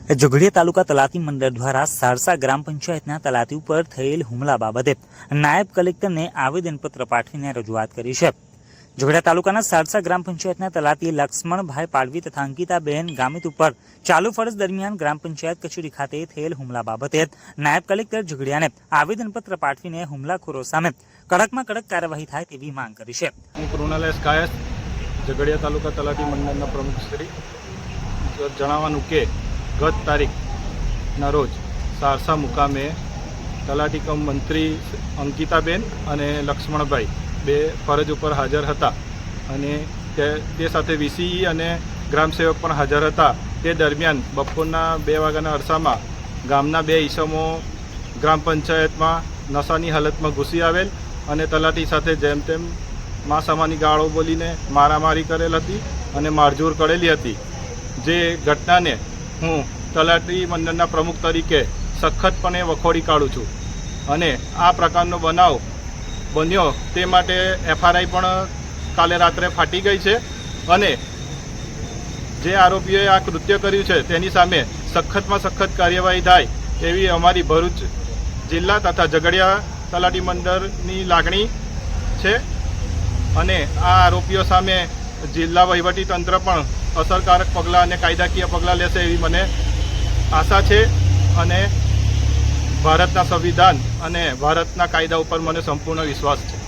જોગડિયા તાલુકા તલાટી મંડળ દ્વારા સારસા ગ્રામ પંચાયતના તલાટી ઉપર થયેલ હુમલા બાબતે નાયબ કલેક્ટરને આવેદનપત્ર પાઠવીને રજૂઆત કરી છે। જોગડિયા તાલુકાના સારસા ગ્રામ પંચાયતના તલાટી લક્ષ્મણભાઈ પાડવી તથા અંકિતાબેન ગામિત ઉપર ચાલુ ફરજ દરમિયાન ગ્રામ પંચાયત કચેરી ખાતે થયેલ હુમલા બાબતે નાયબ કલેક્ટર જોગડિયાને આવેદનપત્ર પાઠવીને હુમલાખોરો સામે કડકમાં કડક કાર્યવાહી થાય તેવી માંગ કરી છે। કૃણાલેશ કાયસ ઝઘડિયા તાલુકા તલાટી મંડળના પ્રમુખ શ્રી જણાવવાનું કે ગત તારીખના રોજ સારસા મુકામે તલાટી કમ મંત્રી અંકિતાબેન અને લક્ષ્મણભાઈ બે ફરજ ઉપર હાજર હતા અને તે સાથે વીસીઈ અને ગ્રામસેવક પણ હાજર હતા। તે દરમિયાન બપોરના 2 વાગ્યાના અરસામાં ગામના 2 ઈસમો ગ્રામ પંચાયતમાં નશાની હાલતમાં ઘૂસી આવેલ અને તલાટી સાથે જેમ તેમ માસામાની ગાળો બોલીને મારામારી કરેલ હતી અને મારઝૂડ કરેલી હતી। જે ઘટનાને હું તલાટી મંડળના પ્રમુખ તરીકે સખતપણે વખોડી કાઢું છું અને આ પ્રકારનો બનાવ બન્યો તે માટે એફઆરઆઈ પણ કાલે રાત્રે ફાટી ગઈ છે અને જે આરોપીઓએ આ કૃત્ય કર્યું છે તેની સામે સખતમાં સખત કાર્યવાહી થાય એવી અમારી ભરૂચ જિલ્લા તથા ઝઘડિયા તલાટી મંડળની લાગણી છે અને આ આરોપીઓ સામે જિલ્લા વહીવટી તંત્ર પણ અસરકારક પગલાં અને કાયદાકીય પગલાં લેશે એવી મને આશા છે અને ભારતના સંવિધાન અને ભારતના કાયદા ઉપર મને સંપૂર્ણ વિશ્વાસ છે।